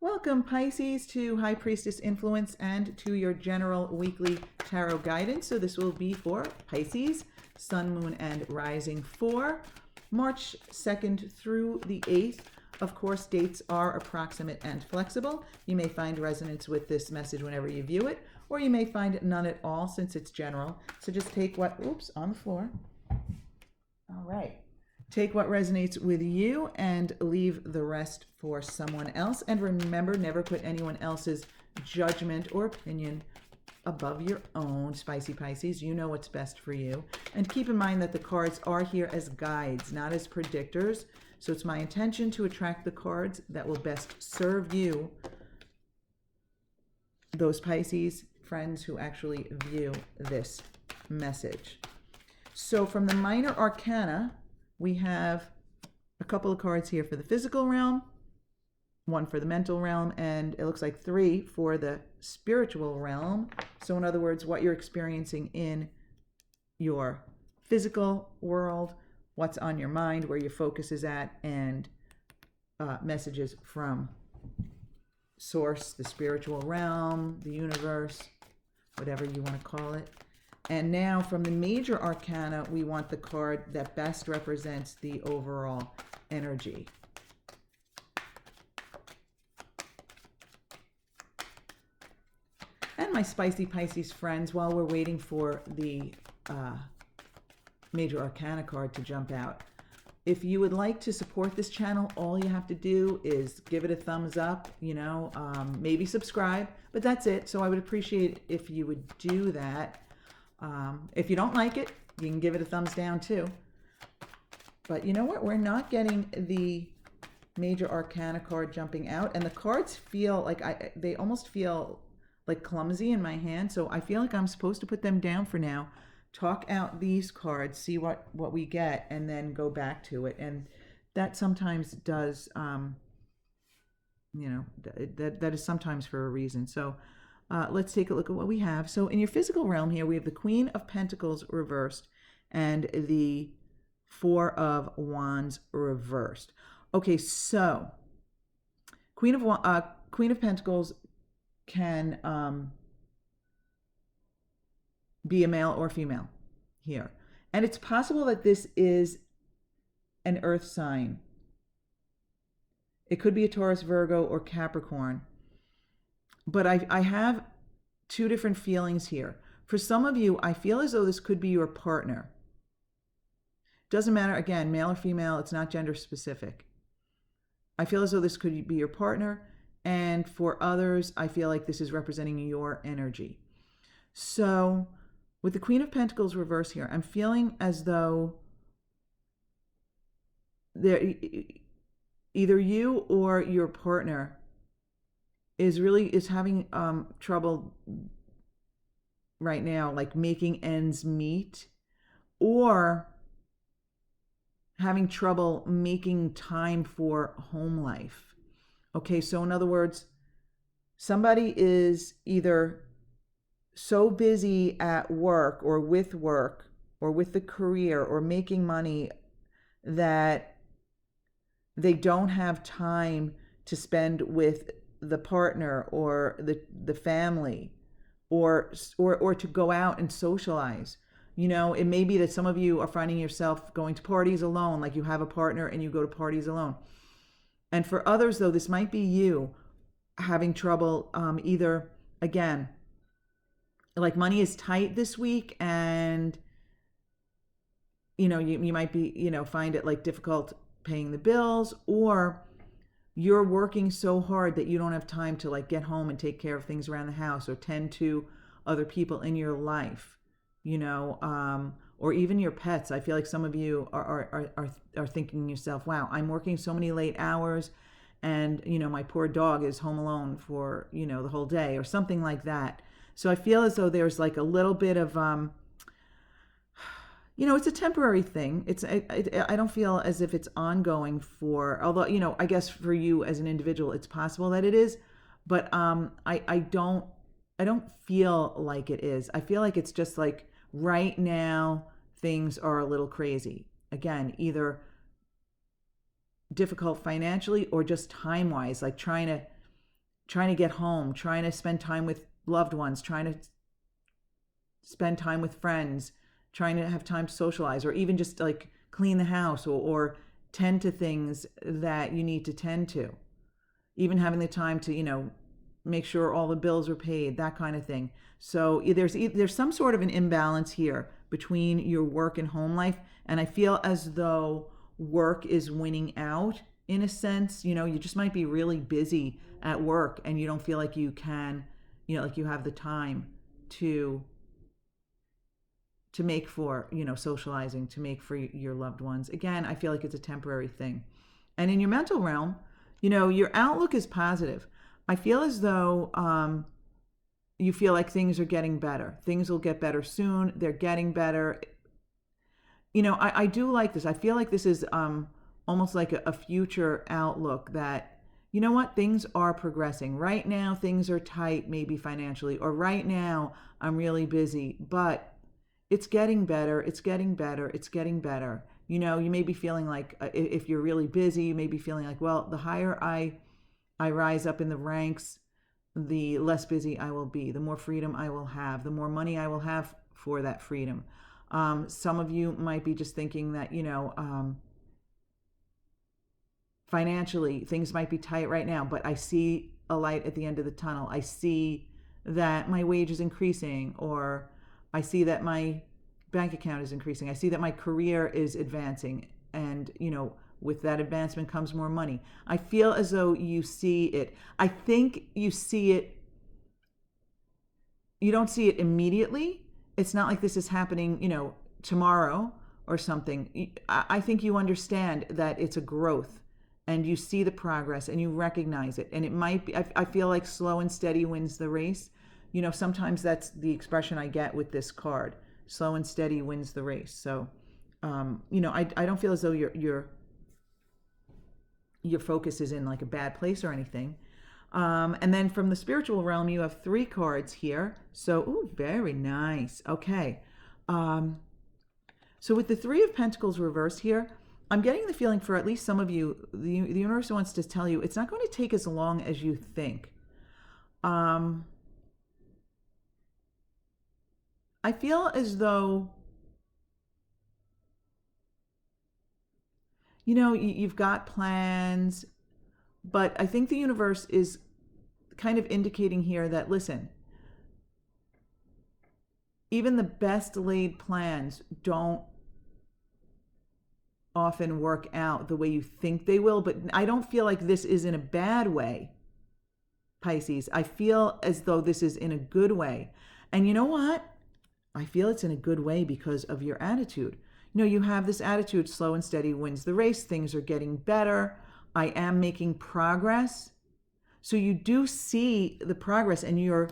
Welcome, Pisces, to High Priestess Influence and to your general weekly tarot guidance. So this will be for Pisces, Sun, Moon, and Rising for March 2nd through the 8th. Of course, dates are approximate and flexible. You may find resonance with this message whenever you view it, or you may find none at all since it's general. So just take what, oops, on the floor. All right. Take what resonates with you and leave the rest for someone else. And remember, never put anyone else's judgment or opinion above your own, spicy Pisces. You know what's best for you. And keep in mind that the cards are here as guides, not as predictors. So it's my intention to attract the cards that will best serve you, those Pisces friends who actually view this message. So from the minor arcana, we have a couple of cards here for the physical realm, one for the mental realm, and it looks like 3 for the spiritual realm. So in other words, what you're experiencing in your physical world, what's on your mind, where your focus is at, and messages from source, the spiritual realm, the universe, whatever you want to call it. And now from the major arcana, we want the card that best represents the overall energy. And my spicy Pisces friends, while we're waiting for the major arcana card to jump out, if you would like to support this channel, all you have to do is give it a thumbs up, maybe subscribe, but that's it. So I would appreciate if you would do that. If you don't like it, you can give it a thumbs down too. But you know what? We're not getting the major arcana card jumping out, and the cards feel like they almost feel like clumsy in my hand. So I feel like I'm supposed to put them down for now, talk out these cards, see what we get, and then go back to it. And that sometimes does, that is sometimes for a reason. So let's take a look at what we have. So in your physical realm here, we have the Queen of Pentacles reversed and the 4 of Wands reversed. Okay, so Queen of Pentacles can be a male or female here. And it's possible that this is an earth sign. It could be a Taurus, Virgo, or Capricorn. But I have two different feelings here. For some of you, I feel as though this could be your partner. Doesn't matter, again, male or female, it's not gender specific. I feel as though this could be your partner. And for others, I feel like this is representing your energy. So with the Queen of Pentacles reverse here, I'm feeling as though either you or your partner is having trouble right now, like making ends meet, or having trouble making time for home life. Okay, so in other words, somebody is either so busy at work or with the career or making money that they don't have time to spend with the partner or the family or to go out and socialize. It may be that some of you are finding yourself going to parties alone, like you have a partner and you go to parties alone. And for others, though, this might be you having trouble either, again, like money is tight this week and, you might be, find it like difficult paying the bills, or you're working so hard that you don't have time to like get home and take care of things around the house or tend to other people in your life, or even your pets. I feel like some of you are thinking to yourself, wow, I'm working so many late hours and, my poor dog is home alone for, the whole day or something like that. So I feel as though there's like a little bit of, it's a temporary thing. I don't feel as if it's ongoing although, I guess for you as an individual, it's possible that it is, but I don't feel like it is. I feel like it's just like right now things are a little crazy. Again, either difficult financially or just time-wise, like trying to trying to get home, trying to spend time with loved ones, trying to spend time with friends, trying to have time to socialize, or even just like clean the house or tend to things that you need to tend to. Even having the time to, make sure all the bills are paid, that kind of thing. So there's some sort of an imbalance here between your work and home life, and I feel as though work is winning out in a sense. You just might be really busy at work and you don't feel like you can, like you have the time to make for, socializing, to make for your loved ones. Again, I feel like it's a temporary thing. And in your mental realm, your outlook is positive. I feel as though you feel like things are getting better. Things will get better soon. They're getting better. I do like this. I feel like this is almost like a future outlook that, you know what, things are progressing. Right now, things are tight, maybe financially, or right now, I'm really busy, but it's getting better. It's getting better. It's getting better. You may be feeling like, if you're really busy, you may be feeling like, well, the higher I rise up in the ranks, the less busy I will be, the more freedom I will have, the more money I will have for that freedom. Some of you might be just thinking that, financially, things might be tight right now, but I see a light at the end of the tunnel. I see that my wage is increasing, or I see that my bank account is increasing. I see that my career is advancing, and, with that advancement comes more money. I feel as though you see it. I think you see it. You don't see it immediately. It's not like this is happening, tomorrow or something. I think you understand that it's a growth, and you see the progress and you recognize it. And it might be, I feel like slow and steady wins the race. Sometimes that's the expression I get with this card. Slow and steady wins the race. So, I don't feel as though your focus is in like a bad place or anything. And then from the spiritual realm, you have 3 cards here. So, ooh, very nice. Okay. So with the 3 of Pentacles reversed here, I'm getting the feeling for at least some of you, the universe wants to tell you it's not going to take as long as you think. I feel as though, you've got plans, but I think the universe is kind of indicating here that, listen, even the best laid plans don't often work out the way you think they will. But I don't feel like this is in a bad way, Pisces. I feel as though this is in a good way. And you know what? I feel it's in a good way because of your attitude. You have this attitude, slow and steady wins the race. Things are getting better. I am making progress. So you do see the progress, and you're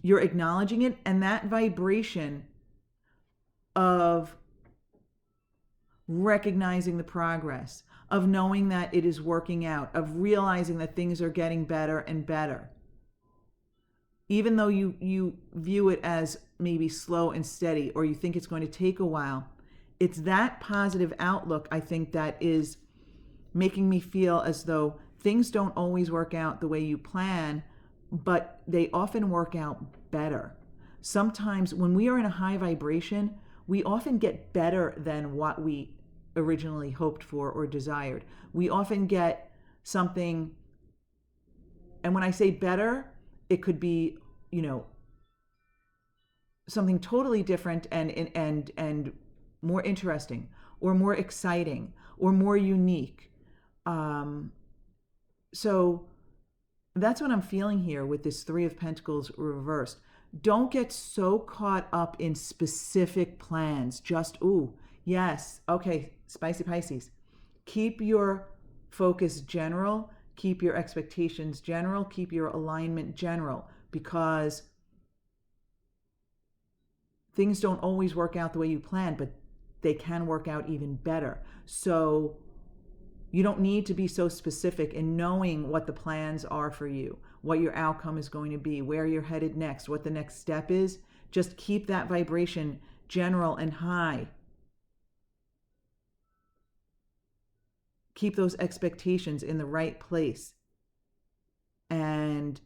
acknowledging it. And that vibration of recognizing the progress, of knowing that it is working out, of realizing that things are getting better and better, even though you view it as maybe slow and steady, or you think it's going to take a while, it's that positive outlook, I think, that is making me feel as though things don't always work out the way you plan, but they often work out better. Sometimes when we are in a high vibration, we often get better than what we originally hoped for or desired. We often get something, and when I say better, it could be, something totally different and more interesting, or more exciting, or more unique. So that's what I'm feeling here with this 3 of Pentacles reversed. Don't get so caught up in specific plans. Just, ooh, yes, okay, spicy Pisces. Keep your focus general. Keep your expectations general. Keep your alignment general, because things don't always work out the way you plan, but they can work out even better. So you don't need to be so specific in knowing what the plans are for you, what your outcome is going to be, where you're headed next, what the next step is. Just keep that vibration general and high. Keep those expectations in the right place. And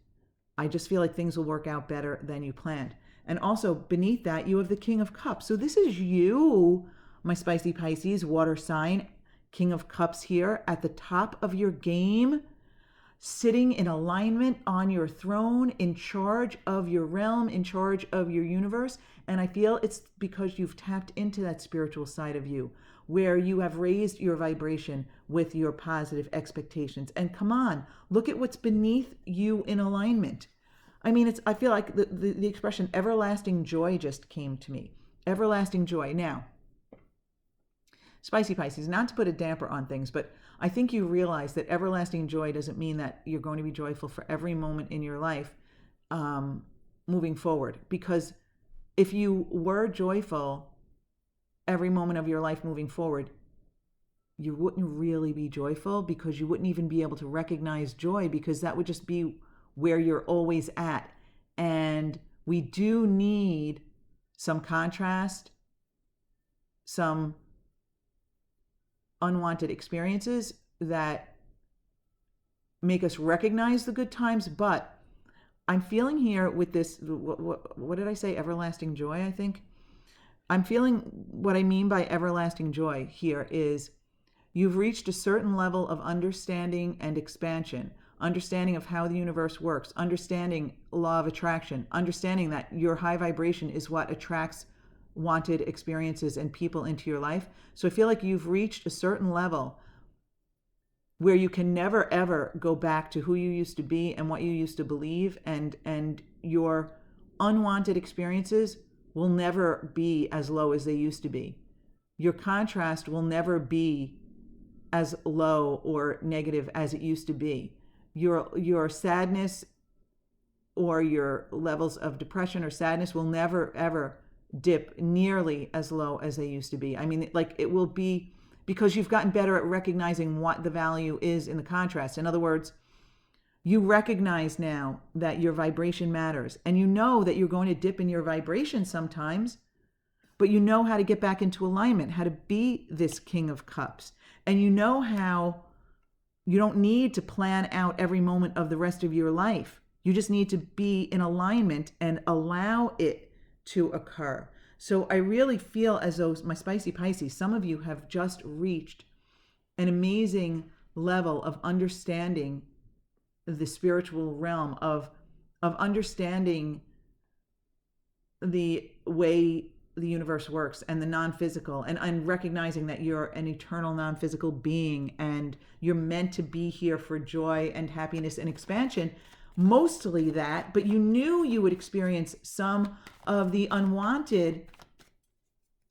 I just feel like things will work out better than you planned. And also beneath that, you have the King of Cups. So this is you, my spicy Pisces, water sign, King of Cups here at the top of your game, sitting in alignment on your throne, in charge of your realm, in charge of your universe. And I feel it's because you've tapped into that spiritual side of you, where you have raised your vibration with your positive expectations. And come on, look at what's beneath you in alignment. I mean, I feel like the expression everlasting joy just came to me. Everlasting joy. Now, spicy Pisces, not to put a damper on things, but I think you realize that everlasting joy doesn't mean that you're going to be joyful for every moment in your life moving forward. Because if you were joyful every moment of your life moving forward, you wouldn't really be joyful, because you wouldn't even be able to recognize joy, because that would just be where you're always at. And we do need some contrast, some unwanted experiences that make us recognize the good times. But I'm feeling here with this, what did I say? Everlasting joy, I think. I'm feeling what I mean by everlasting joy here is you've reached a certain level of understanding and expansion, understanding of how the universe works, understanding law of attraction, understanding that your high vibration is what attracts wanted experiences and people into your life. So I feel like you've reached a certain level where you can never ever go back to who you used to be and what you used to believe, and your unwanted experiences will never be as low as they used to be. Your contrast will never be as low or negative as it used to be. Your sadness or your levels of depression or sadness will never ever dip nearly as low as they used to be. I mean, like, it will be because you've gotten better at recognizing what the value is in the contrast. In other words, you recognize now that your vibration matters, and you know that you're going to dip in your vibration sometimes, but you know how to get back into alignment, how to be this King of Cups. And you know how you don't need to plan out every moment of the rest of your life. You just need to be in alignment and allow it to occur. So I really feel as though, my spicy Pisces, some of you have just reached an amazing level of understanding the spiritual realm, of understanding the way the universe works and the non-physical, and recognizing that you're an eternal non-physical being and you're meant to be here for joy and happiness and expansion. Mostly that, but you knew you would experience some of the unwanted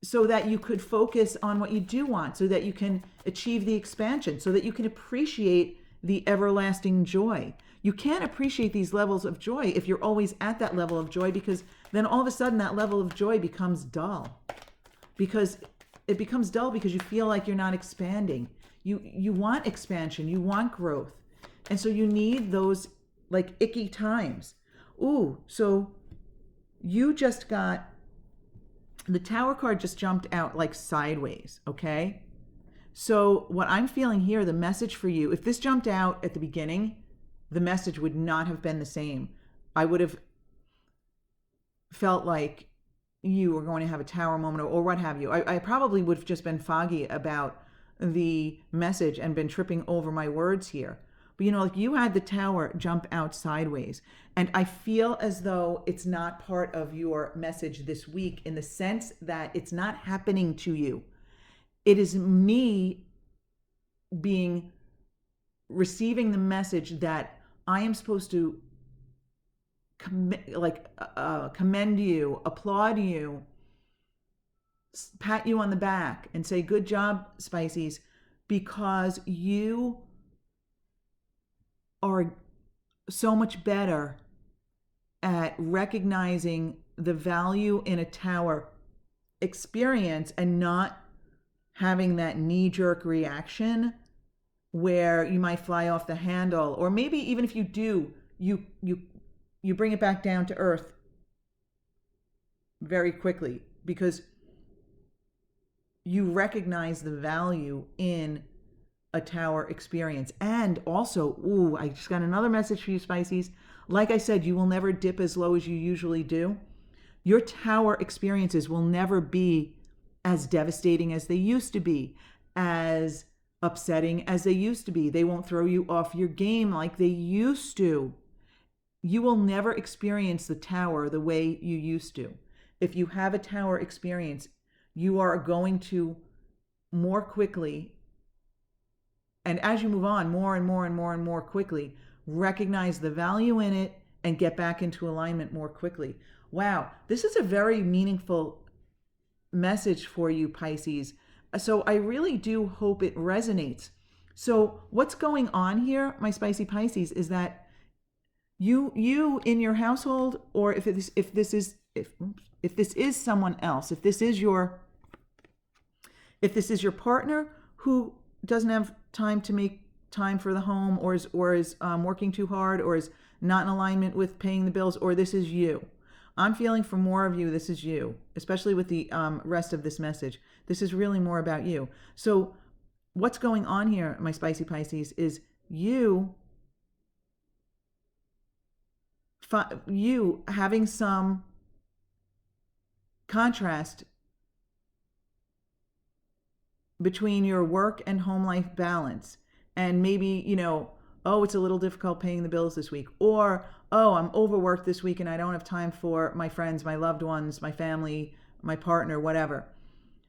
so that you could focus on what you do want, so that you can achieve the expansion, so that you can appreciate the everlasting joy. You can't appreciate these levels of joy if you're always at that level of joy, because then all of a sudden that level of joy becomes dull. Because it becomes dull because you feel like you're not expanding. You want expansion, you want growth. And so you need those like icky times. Ooh, so you just got, the Tower card just jumped out like sideways, okay? So what I'm feeling here, the message for you, if this jumped out at the beginning, the message would not have been the same. I would have felt like you were going to have a tower moment or what have you. I probably would have just been foggy about the message and been tripping over my words here. But like you had the Tower jump out sideways. And I feel as though it's not part of your message this week, in the sense that it's not happening to you. It is me receiving the message that I am supposed to commend you, applaud you, pat you on the back and say, good job, Spices, because you are so much better at recognizing the value in a Tower experience and not having that knee-jerk reaction where you might fly off the handle, or maybe even if you do, you bring it back down to earth very quickly, because you recognize the value in a tower experience. And also, ooh, I just got another message for you, Pisces. Like I said, you will never dip as low as you usually do. Your tower experiences will never be as devastating as they used to be, as upsetting as they used to be. They won't throw you off your game like they used to. You will never experience the tower the way you used to. If you have a tower experience, you are going to more quickly, and as you move on more and more and more and more quickly, recognize the value in it and get back into alignment more quickly. Wow, this is a very meaningful message for you, Pisces. So I really do hope it resonates. So what's going on here, my spicy Pisces, is that you in your household, or if this is someone else, if this is your partner who doesn't have time to make time for the home, or is working too hard, or is not in alignment with paying the bills, or this is you. I'm feeling for more of you, this is you, especially with the rest of this message. This is really more about you. So what's going on here, my spicy Pisces, is you having some contrast between your work and home life balance. And maybe, oh, it's a little difficult paying the bills this week. Or, oh, I'm overworked this week and I don't have time for my friends, my loved ones, my family, my partner, whatever.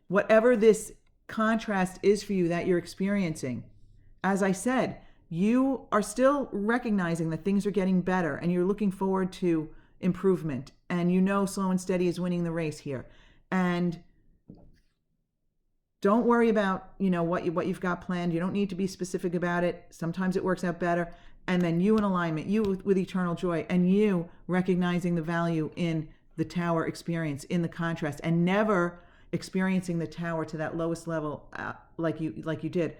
Whatever this contrast is for you that you're experiencing, as I said, you are still recognizing that things are getting better and you're looking forward to improvement. And slow and steady is winning the race here. And don't worry about, what you've got planned. You don't need to be specific about it. Sometimes it works out better. And then you in alignment, you with eternal joy, and you recognizing the value in the tower experience, in the contrast, and never experiencing the tower to that lowest level like you did.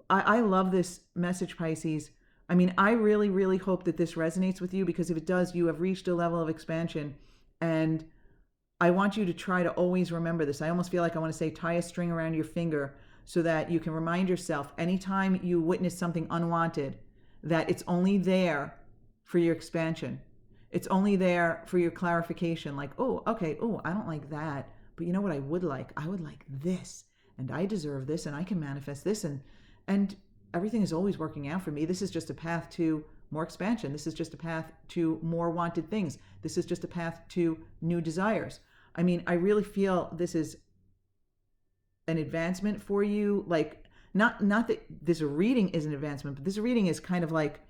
I love this message, Pisces. I mean, I really, really hope that this resonates with you, because if it does, you have reached a level of expansion. And I want you to try to always remember this. I almost feel like I want to say tie a string around your finger so that you can remind yourself anytime you witness something unwanted that it's only there for your expansion. It's only there for your clarification. Like, oh, okay, oh, I don't like that. But you know what I would like? I would like this. And I deserve this, and I can manifest this. And everything is always working out for me. This is just a path to more expansion. This is just a path to more wanted things. This is just a path to new desires. I mean, I really feel this is an advancement for you. Like, not that this reading is an advancement, but this reading is kind of like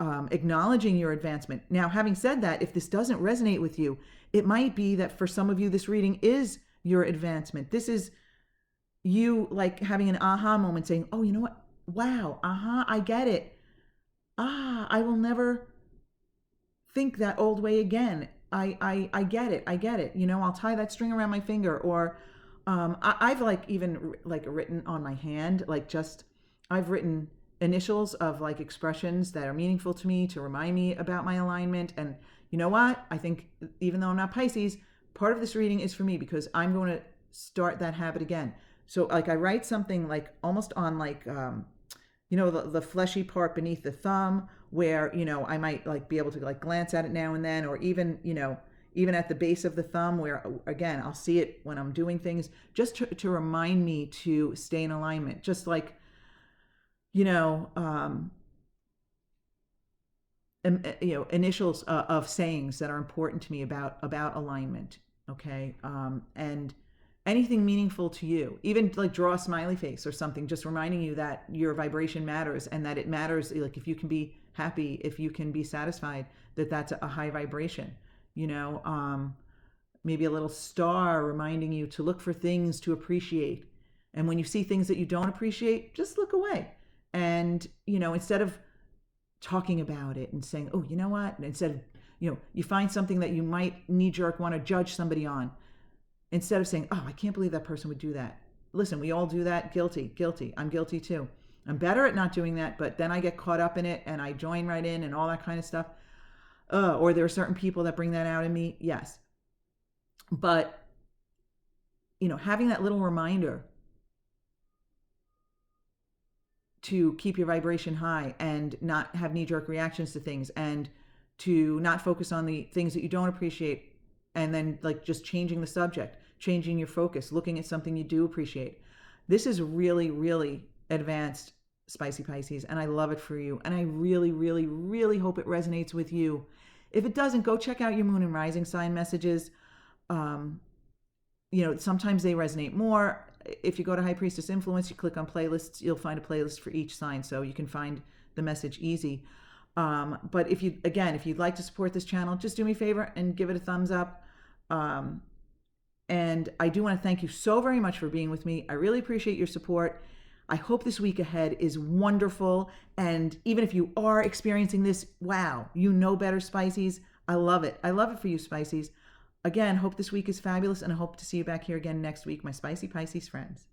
acknowledging your advancement. Now, having said that, if this doesn't resonate with you, it might be that for some of you, this reading is your advancement. This is you like having an aha moment, saying, oh, you know what? Wow, aha, I get it. I will never think that old way again. I get it. I get it. I'll tie that string around my finger, or I've even written on my hand, I've written initials of expressions that are meaningful to me to remind me about my alignment. And you know what? I think even though I'm not Pisces, part of this reading is for me, because I'm going to start that habit again. So I write something almost on the fleshy part beneath the thumb, where, I might be able to glance at it now and then, or even, even at the base of the thumb, where again, I'll see it when I'm doing things, just to remind me to stay in alignment. Just initials of sayings that are important to me about alignment. Okay. And anything meaningful to you, even draw a smiley face or something, just reminding you that your vibration matters, and that it matters. If you can be happy, if you can be satisfied, that's a high vibration. Maybe a little star reminding you to look for things to appreciate. And when you see things that you don't appreciate, just look away. And, instead of talking about it and saying, oh, you know what? And instead of, you find something that you might knee-jerk want to judge somebody on. Instead of saying, oh, I can't believe that person would do that. Listen, we all do that. Guilty. I'm guilty too. I'm better at not doing that, but then I get caught up in it and I join right in and all that kind of stuff. Or there are certain people that bring that out in me. Yes. But, having that little reminder to keep your vibration high and not have knee-jerk reactions to things, and to not focus on the things that you don't appreciate, and then like just changing the subject, changing your focus, looking at something you do appreciate. This is really, really advanced, spicy Pisces, and I love it for you. And I really, really, really hope it resonates with you. If it doesn't, go check out your moon and rising sign messages. Sometimes they resonate more. If you go to High Priestess Influence, you click on playlists, you'll find a playlist for each sign, so you can find the message easy. But if you'd like to support this channel, just do me a favor and give it a thumbs up. And I do want to thank you so very much for being with me. I really appreciate your support. I hope this week ahead is wonderful. And even if you are experiencing this, wow, you know better, Spices. I love it. I love it for you, Spices. Again, hope this week is fabulous, and I hope to see you back here again next week, my spicy Pisces friends.